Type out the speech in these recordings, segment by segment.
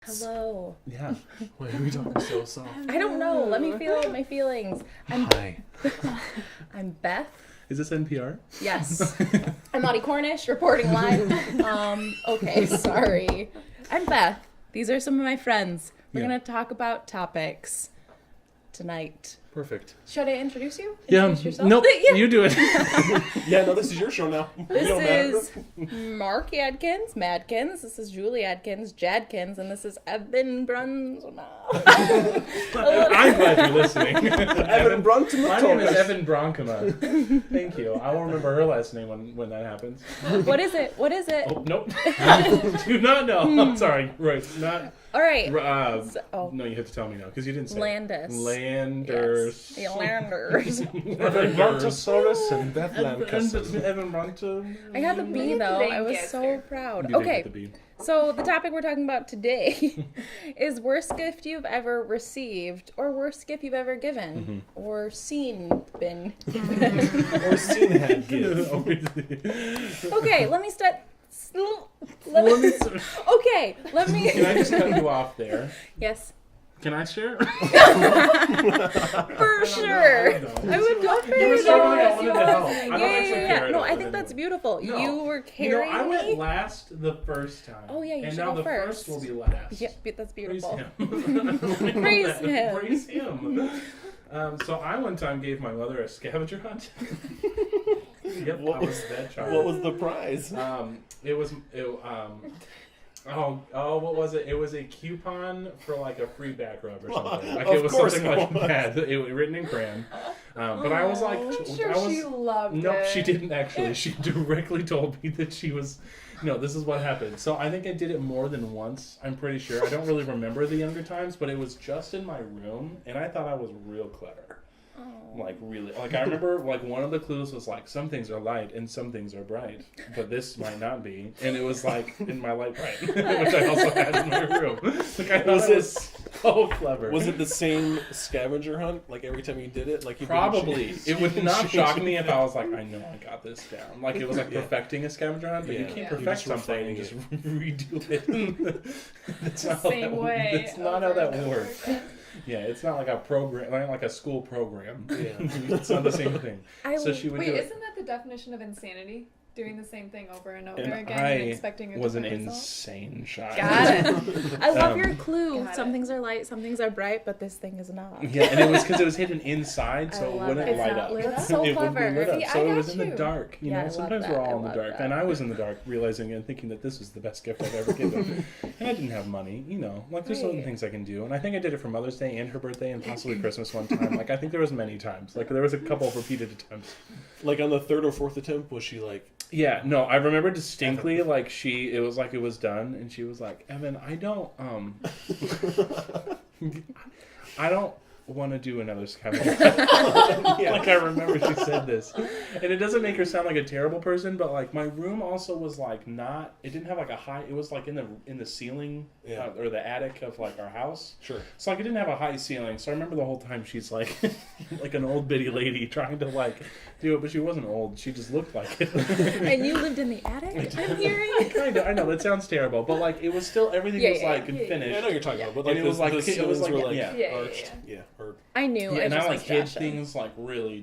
Hello. Yeah. Why are we talking so soft? I don't know. Let me feel my feelings. Hi. I'm Beth. Is this NPR? Yes. I'm Audie Cornish reporting live. Okay, sorry. I'm Beth. These are some of my friends. We're going to talk about topics tonight. Perfect. Should I introduce you? Yeah. Introduce yourself? Nope. Yeah. You do it. Yeah, no, this is your show now. This is Mark Adkins, Madkins. This is Julie Adkins, Jadkins, and this is Evan Brunsona. I'm glad you're listening. Evan Bronkema. My name is Evan Bronkema. Thank you. I will remember her last name when that happens. What is it? What is it? Oh, nope. Do not know. I'm sorry. Right. Not. All right. No, you have to tell me now because you didn't say. Landis. Landers. Yes. The Landers. Evan Brontosaurus and Beth Landis. Evan Bronto. I got the B though. I was so proud. Okay. So the topic we're talking about today is worst gift you've ever received or worst gift you've ever given or seen been given. Or seen had gift. Okay, let me start. Okay, let me. Can I just cut you off there? Yes. Can I share? For sure. I would love for you to. I wanted to help. Yeah. No, I think that's beautiful. No. You were carrying I went me. last the first time. Oh, yeah, you and should now go the first. will be last. Yeah, that's beautiful. Praise Praise him. Praise him. So I one time gave my mother a scavenger hunt. Yep, What was that child. What was the prize? What was it? It was a coupon for like a free back rub or something. Like Of it was course something it like was. that. It was written in crayon. But I was like, She loved it. Nope, she didn't actually. She directly told me that she was. No, this is what happened. So I think I did it more than once. I'm pretty sure. I don't really remember the younger times, but it was just in my room, and I thought I was real clever. Like really, like I remember, like one of the clues was like some things are light and some things are bright, but this might not be. And it was like in my light bright, which I also had in my room. Like I thought it was so clever. Was it the same scavenger hunt? Like every time you did it, like you Probably. It would not change shock me it. if I was like, I know I got this down. Like it was like Yeah. perfecting a scavenger hunt, but you Yeah. can't Yeah. perfect You're just something and refining just redo it. That's not Same how that, way. That's not how that works. Yeah, it's not like a program, like a school program. Yeah. It's not the same thing. So she would Wait, do it. isn't that the definition of insanity? Doing the same thing over and over And again I and expecting a was an different result? insane child. Got it. I love your clue. Got Some it. things are light, some things are bright, but this thing is not. Yeah, and it was because it was hidden inside, so I it love wouldn't it. It's light not up. lit up? That's so It wouldn't be clever. lit up, See, I so it was got in the you. dark. You Yeah, I know, love sometimes that. we're I all in the love dark, that. and I was in the dark, realizing and thinking that this was the best gift I've ever given. And I didn't have money, you know. Like there's certain Right. things I can do, and I think I did it for Mother's Day and her birthday, and possibly Christmas one time. Like I think there was many times. Like there was a couple of repeated attempts. Like on the third or fourth attempt, was she like? Yeah, no, I remember distinctly, like, it was like it was done, and she was like, Evan, I don't want to do another scavenger. Yeah. Like, I remember she said this. And it doesn't make her sound like a terrible person, but, like, my room also was, like, it didn't have, like, a high, it was, like, in the ceiling, Yeah. or the attic of, like, our house. Sure. So, like, it didn't have a high ceiling, so I remember the whole time she's, like, like an old bitty lady trying to, like, do it, but she wasn't old, she just looked like it. And you lived in the attic, I'm hearing? Kind of, I know that sounds terrible, but like it was still everything was like finished. Yeah, I know what you're talking about, but And like it was like the it was ceilings like were like yeah. arched. Yeah. Or I knew. Yeah, I and I just like was hid fashion. things like really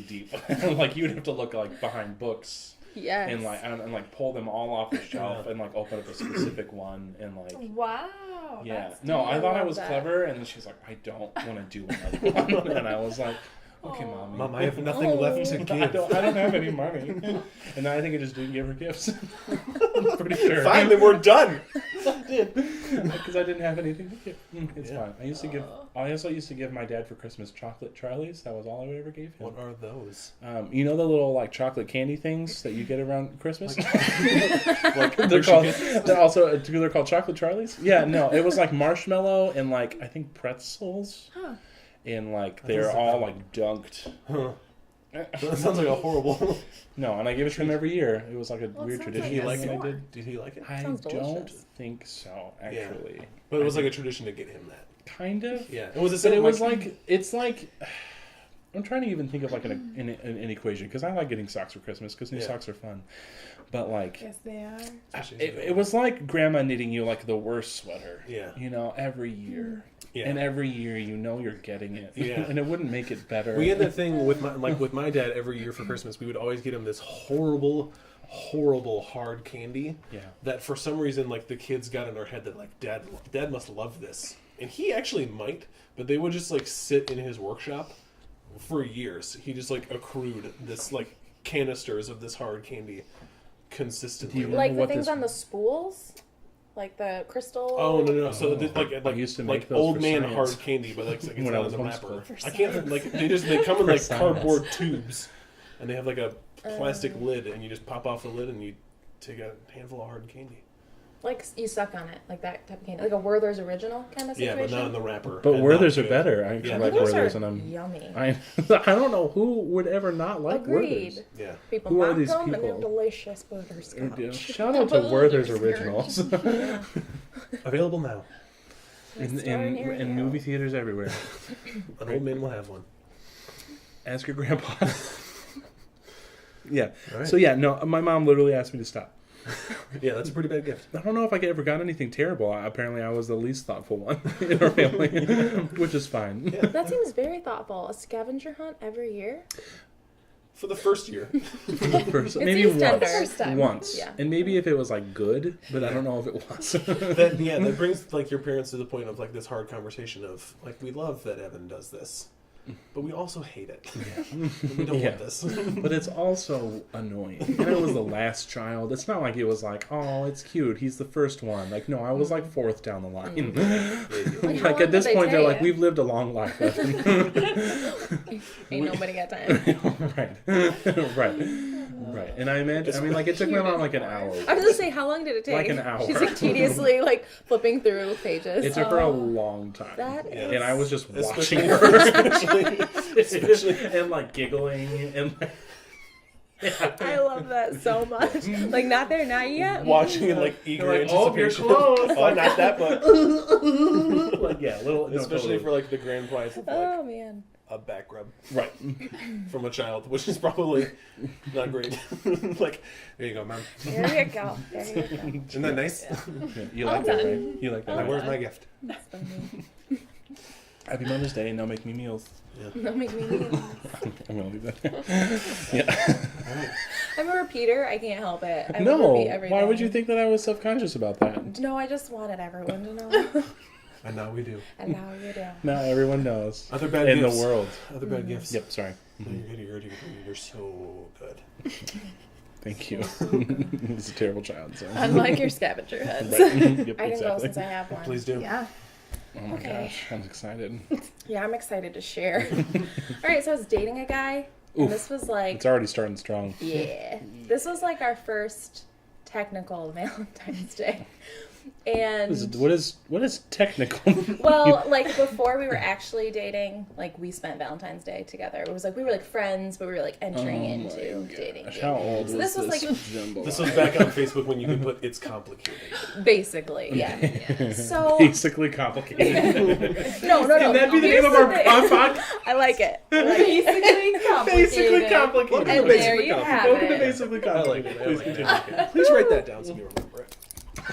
deep. Like you'd have to look like behind books Yes. and like pull them all off the shelf and like open up a specific one and like Wow. yeah. that's No, I thought I love was that. clever, and then she's like, I don't want to do another one, and I was like. Okay, Mommy. Mom, I have nothing left to give. I don't have any money. And then I think I just didn't give her gifts. I'm pretty sure. Finally, we're done. I did. Because I didn't have anything to give. It's Yeah. fine. I also used to give my dad for Christmas chocolate Charlies. That was all I ever gave him. What are those? You know the little like chocolate candy things that you get around Christmas? Like they're called chocolate Charlies? Yeah, no. It was like marshmallow and like I think pretzels. Huh. And like they're all like dunked. Huh. That sounds like a horrible. No, and I give it to him every year. It was like a weird it sounds tradition. like Did he like that I it? did. Did he like it? I Sounds don't delicious. think so, actually. But it was like a tradition to get him that. Kind of. Yeah. It was the But same. it was like it's like I'm trying to even think of like an equation, because I like getting socks for Christmas because new socks are fun. But like, yes, they are. It was like grandma knitting you like the worst sweater. Yeah. You know, every year. Yeah. And every year you know you're getting it. Yeah. And it wouldn't make it better. We had that thing with my dad every year for Christmas. We would always get him this horrible hard candy. Yeah. That for some reason like the kids got in our head that like dad must love this. And he actually might, but they would just like sit in his workshop for years. He just like accrued this like canisters of this hard candy consistently. Like the things on the spools? Like the crystal? Oh no! So like I used to make like those old for man science. hard candy, but like it's When I not was in the homeschooled. wrapper. For I can't like they come in For like science. cardboard tubes, and they have like a plastic lid, and you just pop off the lid and you take a handful of hard candy. Like you suck on it, like that type of candy, like a Werther's Original kind of situation. Yeah, but not in the wrapper. But and Werther's not are good. better. I Yeah. like Werther's Werther's, are and I'm yummy. I don't know who would ever not like Agreed. Werther's. Yeah. People Who are mock these them, and they're people? delicious butterscotch. Shout out to Werther's Originals. Available now. in movie theaters everywhere. An old man will have one. Ask your grandpa. Yeah. All right. So yeah, no, my mom literally asked me to stop. Yeah, that's a pretty bad gift. I don't know if I ever got anything terrible. Apparently, I was the least thoughtful one in our family, which is fine. Yeah. That seems very thoughtful. A scavenger hunt every year? For the first year. Maybe seems tender. once. First time. Once. Yeah. And maybe if it was like good, but I don't know if it was. that brings like your parents to the point of like this hard conversation of like we love that Evan does this, but we also hate it. Yeah. We don't Yeah. want this. But it's also annoying. And I was the last child. It's not like it was like, oh, it's cute. He's the first one. Like, no, I was like fourth down the line. Like, how Like long at this did they point, they're take like, it? we've lived a long life. Ain't nobody got time. Right. And I imagine, I mean, like, it took me around like an hour. I was gonna say, how long did it take? Like an hour. She's like tediously like flipping through pages. It took her a long time. That is... And I was just watching Especially- her. especially and like giggling and like, I love that so much. Like, not there, not yet. watching in like eager You're like, oh, you're anticipation. close. Oh, not that much. like yeah, little. Especially no, for like the grand prize of like Oh man. a back rub right. from a child, which is probably not great. Like, there you go, Mom. There you go. There you go. Isn't that nice? Yeah, you like that, right? You like that, Now, right? where's my gift? That's funny. Happy Mother's Day, and now make me meals. Don't make me need it. I'm gonna leave that there. Yeah. I'm a repeater. I can't help it. I No. repeat everything. Why would you think that I was self-conscious about that? No, I just wanted everyone to know. And now we do. And now you do. Now everyone knows. Other bad in gifts. the world. Other bad gifts. Yep. Sorry. No, you're so good. Thank you. It's a terrible child. So. Unlike your scavenger hunts. Right. Yep, I can go exactly. since I have one. Please do. Yeah. Oh my Okay. gosh, I'm excited. Yeah, I'm excited to share. All right, so I was dating a guy, and Oof. this was like, It's already starting strong. yeah, this was like our first technical Valentine's Day. And What is technical? well, like before we were actually dating, like we spent Valentine's Day together. It was like we were like friends, but we were like entering into dating. How old So was this was like jumbo? This was back on Facebook when you could put "It's complicated." basically, yeah. So Basically complicated. no. Can that be the Here's name of our thing. podcast? I like it. I like it. Basically complicated. Basically complicated. Welcome And to there Basically you have Complicated. Welcome to it. Basically I like Complicated. it. I Please like continue. it. Please write that down so you remember it.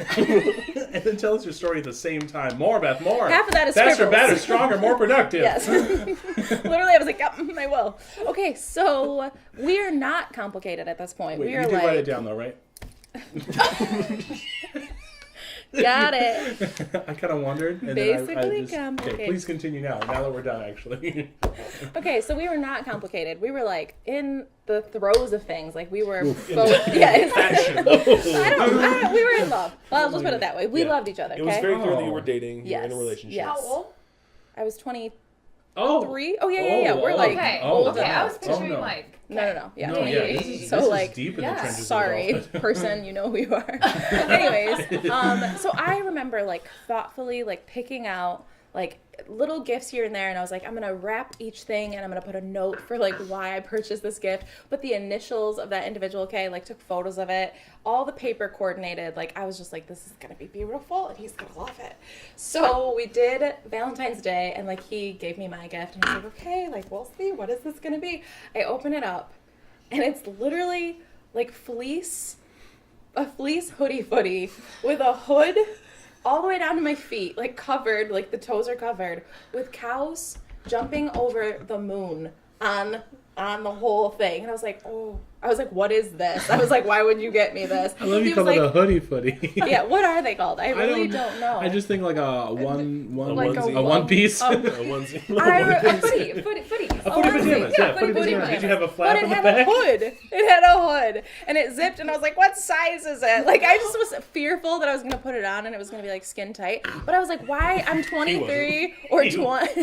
And then tell us your story at the same time. More, Beth, more. Half of that is faster, scribbles. better, stronger, more productive. Yes. Literally, I was like, yep, I will. Okay, so we are not complicated at this point. Wait, we you are did like, write it down though, right? got it. I kind of wondered. And Basically then I just, complicated. Okay, please continue now. Now that we're done, actually. Okay, so we were not complicated. We were like in the throes of things. Like we were both. In Yeah, it's, Passion. I don't. We were in love. Well, let's put it that way. We Yeah. loved each other. It was Okay. very clear that you Oh. were dating. You were in a Yes. relationship. Yes. How old? I was 23. Oh. Oh yeah. We're like Okay. old Okay, enough. I was picturing no. like. No. Yeah. No, yeah, this is, So, this like, is deep in the yeah. trenches. Sorry, Of adulthood. person, you know who you are. Anyways, so I remember like thoughtfully like picking out like little gifts here and there, and I was like, I'm gonna wrap each thing and I'm gonna put a note for like why I purchased this gift, put the initials of that individual, okay, like took photos of it, all the paper coordinated. Like I was just like, this is gonna be beautiful and he's gonna love it. So we did Valentine's Day, and like he gave me my gift and I was like, okay, like we'll see, what is this gonna be? I open it up and it's literally like a fleece hoodie footy with a hood all the way down to my feet, like covered, like the toes are covered, with cows jumping over the moon on the whole thing. And I was like, what is this? I was like, why would you get me this? I love you call it a hoodie footy. Yeah, what are they called? I really don't know. I just think like a one piece. A onesie. A footy. A footy pajamas. Yeah, footy pajamas. Did you have a flap on the back? But it had a hood. It had a hood. And it zipped, and I was like, what size is it? Like, I just was fearful that I was going to put it on and it was going to be like skin tight. But I was like, why? I'm 23 or 20.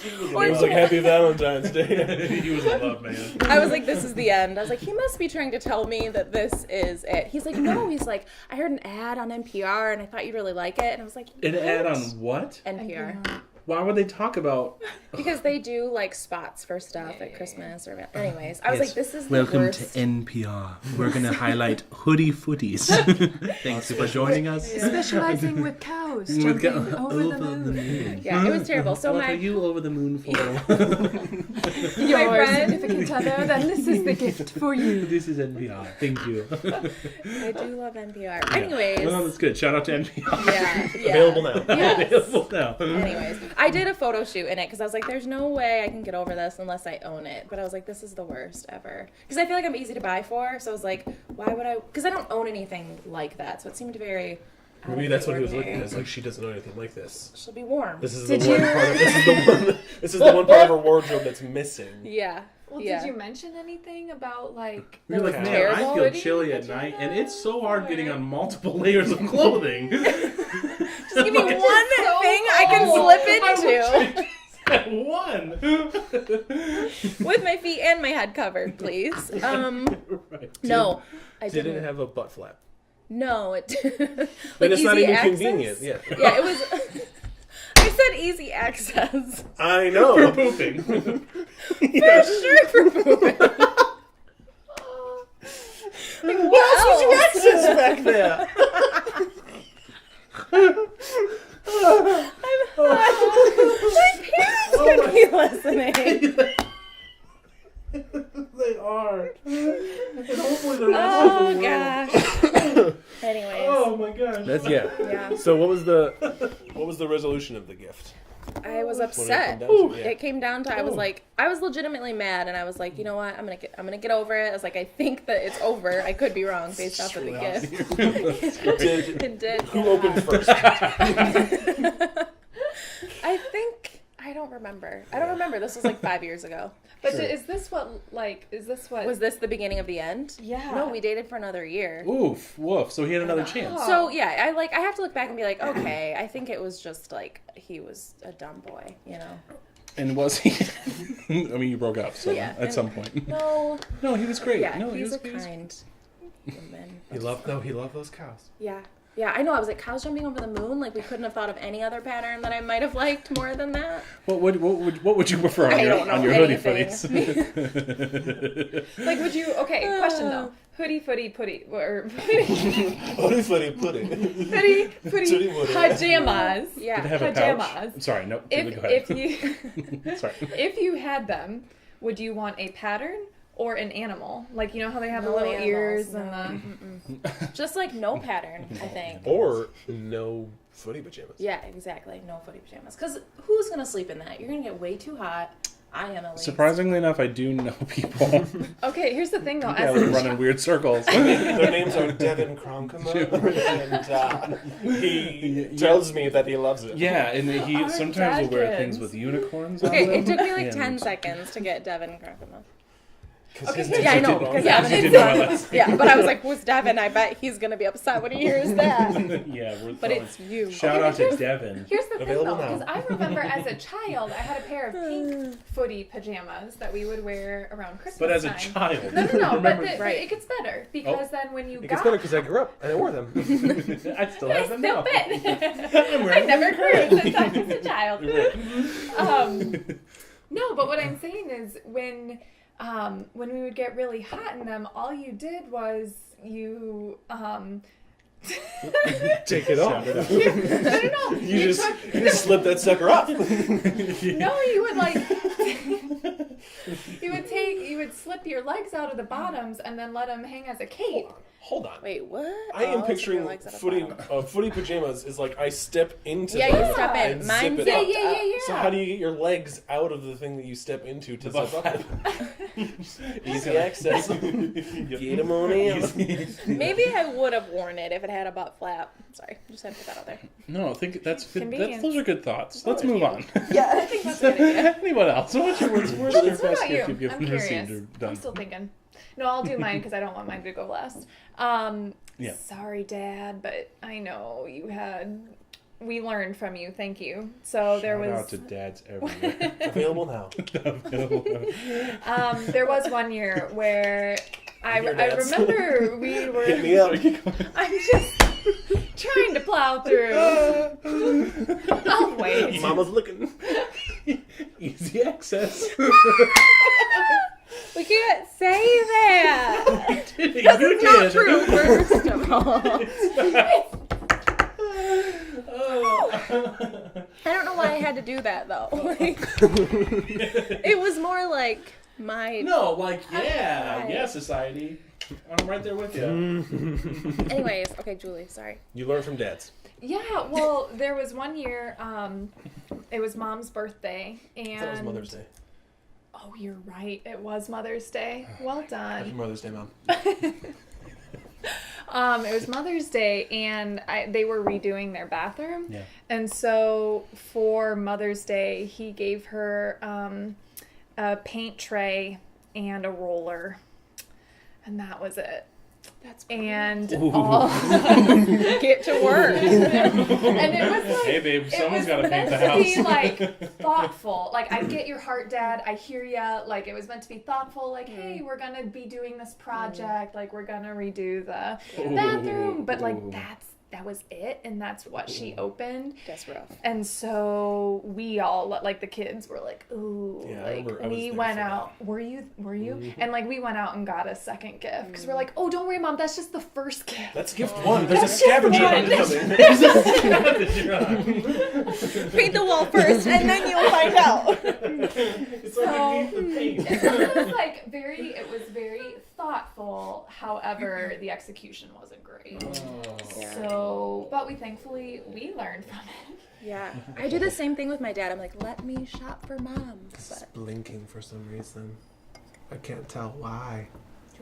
He was like, happy Valentine's Day. He was in love, man. I was like, this is the end. I was like, he must be trying to tell me that this is it. He's like, no. He's like, I heard an ad on NPR and I thought you'd really like it. And I was like, an ad on what? NPR. Why would they talk about? Because they do like spots for stuff at Christmas or anyways. I was like, this is the Welcome worst. to NPR. We're going to highlight hoodie footies. Thanks for joining us. Yeah. Specializing with cows jumping over the moon. Yeah, it was terrible. So what are you over the moon for? Your significant other, then this is the gift for you. This is NPR. Thank you. I do love NPR. Anyways. Well, that's good. Shout out to NPR. Yeah. Available now. Yes. Available now. Anyways, I did a photo shoot in it because I was like, there's no way I can get over this unless I own it. But I was like, this is the worst ever. Because I feel like I'm easy to buy for. So I was like, why would I? Because I don't own anything like that. So it seemed very... Maybe that's what he was looking at. It's like, she doesn't know anything like this. She'll be warm. This is the one part of her wardrobe that's missing. Yeah. Well, yeah. did you mention anything about like... You're like, man, terrible? I feel chilly at night, and it's so hard getting on multiple layers of clothing. Just give me one thing I can slip into. One. With my feet and my head covered, please. Right. No, I Did didn't. it have a butt flap? No, it didn't. But it's not even access? convenient. Yeah. Yeah, it was... I said easy access. I know. For pooping. For sure for pooping. Like, what else would you access back there? My parents could be listening. They are. And hopefully they're Oh, not. gosh. Anyways. Oh my gosh. That's Yeah. So what was the resolution of the gift? I was What did upset. it come down to? Yeah. It came down to I was legitimately mad, and I was like, you know what, I'm gonna get over it. I was like, I think that it's over. I could be wrong based off of the gift. It did. Who opened first? I don't remember. This was like 5 years ago. But Sure. is this what... Was this the beginning of the end? Yeah. No, we dated for another year. Oof, woof. So he had another chance. So yeah, I have to look back and be like, okay, I think it was just like he was a dumb boy, you know. And was he? I mean, you broke up, so Yeah, at some point. No. No, he was great. Yeah, no, he's a he was kind woman. He loved those cows. Yeah. Yeah, I know. I was like, cows jumping over the moon? Like, we couldn't have thought of any other pattern that I might have liked more than that. What would you prefer on your hoodie footies? Like, would you... Okay, question though. Hoodie, footy, putty. Or... Hoodie footy pudding. Hoodie, footy, pajamas. Yeah. Did it have a pajamas. pouch? Sorry, no. Go If ahead. you... Sorry. If you had them, would you want a pattern or an animal? Like, you know how they have No the little animals, ears no. and the... Just like no pattern, I think. Or no footy pajamas. Yeah, exactly. No footy pajamas. Because who's going to sleep in that? You're going to get way too hot. I am at least. Surprisingly enough, I do know people. Okay, here's the thing though. Yeah, we run in weird circles. Their names are Devin Bronkema, and he tells me that he loves it. Yeah, and he Our sometimes will wear Adkins. things with unicorns on Okay, them. it took me like And 10 seconds to get Devin Bronkema. Okay, yeah, I know. Because yeah, but I was like, who's Devin? I bet he's gonna be upset when he hears that. Yeah, but it's you. Shout out to Devin. Here's the thing, Available though, now. because I remember as a child, I had a pair of pink footy pajamas that we would wear around Christmas But as a time. child. No, but Right. it gets better because then when you It gets better because I grew up and I wore them. I still have them now. I never grew since I was a child. No, but what I'm saying is when we would get really hot in them, all you did was you Take it off. no. You just slip that sucker off. No, you would like you would slip your legs out of the bottoms and then let them hang as a cape. Hold on. Wait, what? I am picturing footy pajamas is like I step into Yeah, them you step in. and Mine's zip it up. Yeah. So how do you get your legs out of the thing that you step into to zip up? Easy access. Get them on in. Maybe I would have worn it if it had a butt flap. Sorry, just had to put that out there. No, I think that's good. Convenience. Those are good thoughts. Let's move on. Yeah, I think that's good. Anyone else? What's your worst What best about gift you? you've I'm given received curious. or I'm done? still thinking. No, I'll do mine because I don't want mine to go last. Yeah. Sorry, Dad, but I know we learned from you. Thank you. So there Shout was out to dads everywhere. Available now. there was one year where I Your dads. remember we were. Hit me up. I'm just trying to plow through. I'll wait. Mama's looking. Easy access. We can't say that. Because It's not true, first of all. I don't know why I had to do that, though. Like, it was more like my... No, like, yeah, society. I'm right there with you. Anyways, okay, Julie, sorry. You learn from dads. Yeah, well, there was one year, it was Mom's birthday, and... I thought it was Mother's Day. Oh, you're right. It was Mother's Day. Well Happy done. Mother's Day, Mom. It was Mother's Day, and they were redoing their bathroom. Yeah. And so for Mother's Day, he gave her a paint tray and a roller. And that was it. That's And Ooh. all get to work. and it was like, Hey, babe, someone's got to paint the meant to be house. like thoughtful. Like, I get your heart, Dad. I hear ya. Like, it was meant to be thoughtful. Like, hey, we're gonna be doing this project. Like, we're gonna redo the bathroom. But like, that was it, and that's what she opened. That's rough. And so we all, like, the kids were like, ooh, Yeah, I like, remember I was we there went for out. Were you? Mm-hmm. And like, we went out and got a second gift because we're like, oh, don't worry, Mom, that's just the first gift. That's gift one. There's a scavenger hunt coming. Paint the wall first, and then you'll find out. It's like you need the paint. It was very thoughtful. However, the execution wasn't great. So, but we learned from it. Yeah, I do the same thing with my dad. I'm like, let me shop for Mom. But Blinking for some reason. I can't tell why.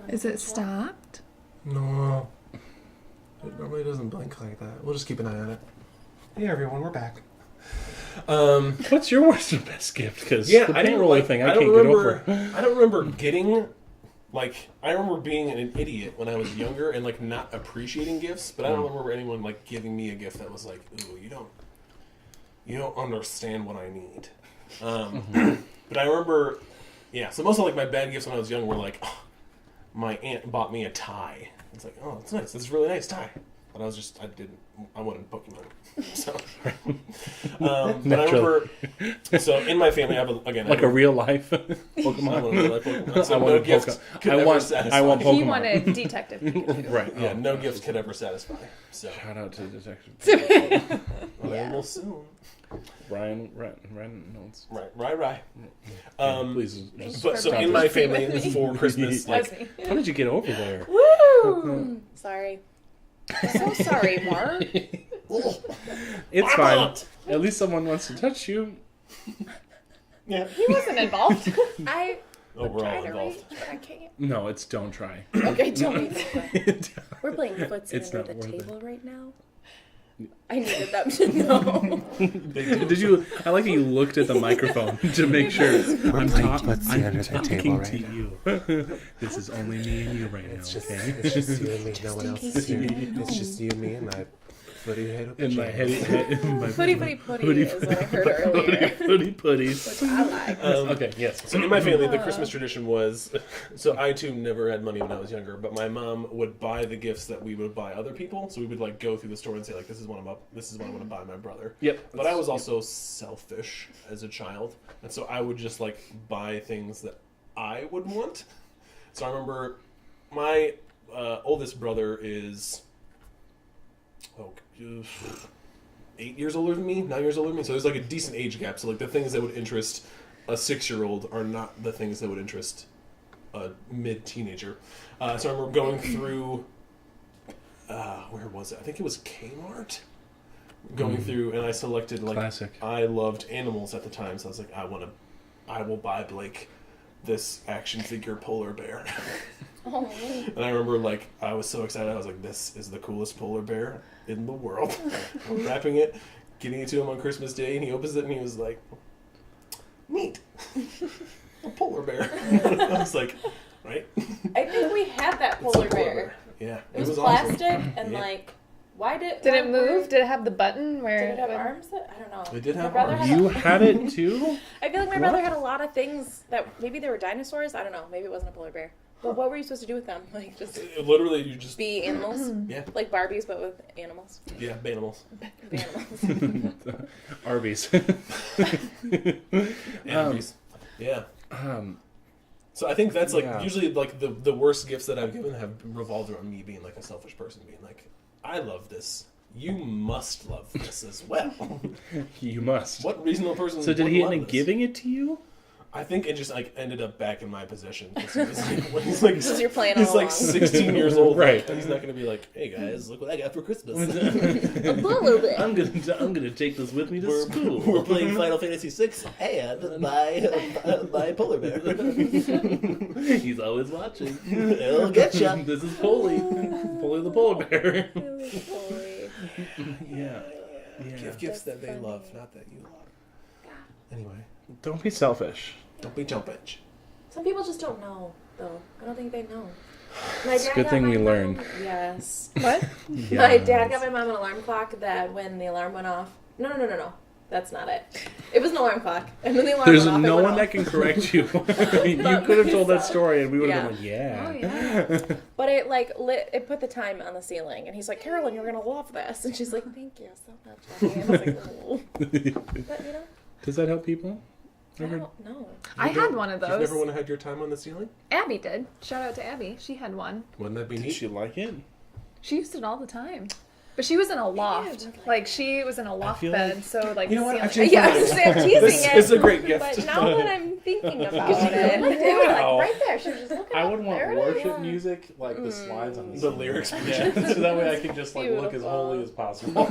Is it stopped? No. It normally doesn't blink like that. We'll just keep an eye on it. Hey everyone, we're back. What's your worst and best gift? Because Yeah, the I paint didn't roller like, thing, I I don't can't get remember. over. I don't remember getting. Like, I remember being an idiot when I was younger and like not appreciating gifts, but I don't remember anyone like giving me a gift that was like, "Ooh, you don't understand what I need." But I remember, yeah. So most of like my bad gifts when I was young were like, oh, my aunt bought me a tie. It's like, oh, it's nice. This is a really nice tie. But I wanted Pokemon. So, but I remember, so in my family, I have a real life I Pokemon. want a real life Pokemon. So I no want gifts could ever satisfy. I want Pokemon. He wanted Detective Pikachu. Right. Yeah, no gifts could ever satisfy. So Shout out to Detective I will soon. Ryan Reynolds. Right. Please just But so stop in this. my family for Christmas, like How did you get over there? woo! Sorry. I'm so sorry, Mark. It's fine. At least someone wants to touch you. yeah. He wasn't involved. I Oh, we're try all to involved. reach, but I can't. No, it's don't try. Okay, don't. We're playing footsie It's under not the worth it. table right now. I needed them to know. Did you? I like that you looked at the microphone to make sure I'm talking to you. This is only me and you right now. It's just, okay? it's just you and me. No one else is here. It's just you and me and my footy head. In my head. Putty is what I heard earlier. Putties. Which I like. Okay, yes. So in my family, the Christmas tradition was, so I too never had money when I was younger, but my mom would buy the gifts that we would buy other people. So we would like go through the store and say like, this is what I want to buy my brother. Yep. But I was also selfish as a child, and so I would just like buy things that I would want. So I remember my oldest brother is 8 years older than me, 9 years older than me. So there's like a decent age gap. So like the things that would interest a 6-year-old are not the things that would interest a mid-teenager. So I remember going through, where was it? I think it was Kmart. Going through, and I selected like Classic. I loved animals at the time, so I was like, I will buy Blake this action figure polar bear. Oh. And I remember, like, I was so excited. I was like, this is the coolest polar bear in the world. I'm wrapping it, getting it to him on Christmas Day, and he opens it, and he was like, neat. A polar bear. I was like, right? I think we had that polar bear. Yeah. It was awesome. plastic, and like, why Did it move? Did it have the button where? Did it have arms? I don't know. It did have My brother arms. You had it too? I feel like my brother had a lot of things that maybe they were dinosaurs. I don't know. Maybe it wasn't a polar bear. But what were you supposed to do with them? Like just Literally, you just be animals? yeah, Like Barbies, but with animals. yeah, animals. Be animals. Arby's. Yeah. So I think that's like Yeah. usually like the worst gifts that I've given have revolved around me being like a selfish person, being like, I love this. You must love this as well. You must. What reasonable person? So did would he love end up this? giving it to you? I think it just like ended up back in my possession. He was like, when he's like, Because you're playing he's all like along. 16 years old, Right. Like, he's not gonna be like, hey guys, look what I got for Christmas. A polar bear. I'm gonna take this with me to school. We're playing Final Fantasy VI and my polar bear. He's always watching. It'll get ya. This is Polly. Polly the polar bear. Polar. Yeah. Give gifts that they funny. love, not that you love. Anyway, Don't be selfish. don't be jumping. Some people just don't know, though. I don't think they know. My It's a dad good got thing my we mom- learned. Yes. What? My dad got my mom an alarm clock that when the alarm went off... No. That's not it. It was an alarm clock. And then the alarm There's went off. no it went one that off. can correct you. You could have told that story and we would have Yeah. been like, yeah. Oh yeah. But it like lit. It put the time on the ceiling, and he's like, "Carolyn, you're gonna love this." And she's like, "Thank you so much, honey." And I was like, "Oh." But you know, Does that help people? I don't know. I had one of You've those. never want to had your time on the ceiling? Abby did. Shout out to Abby. She had one. Wouldn't that be Did neat? she like it? She used it all the time. But she was in a loft. Like she was in a loft feel bed, like- so like You know what? ceiling- Actually, Yeah, I was saying, teasing This it. is a great gift. But now that I'm thinking about it, they were Wow. like right there. She was just looking. I up. would want There it worship is. music, like the slides on The ceiling. lyrics. Yeah, so that way I can just like look as Beautiful. holy as possible.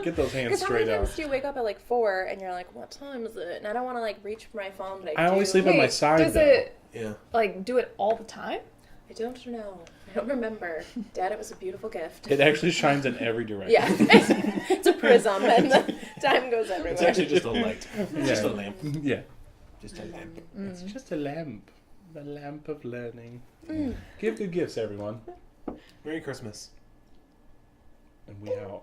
Get those hands Because how straight many out. times do you wake up at like 4 and you're like, what time is it? And I don't want to like reach for my phone, but I I always do. sleep on my Wait, side does though. it Yeah. like do it all the time? I don't know. I don't remember. Dad, it was a beautiful gift. It actually shines in every direction. Yeah. It's a prism and the time goes everywhere. It's actually just a light. It's just a lamp. Yeah. Just a lamp. It's just a lamp. The lamp of learning. Give good gifts, everyone. Merry Christmas. And we out.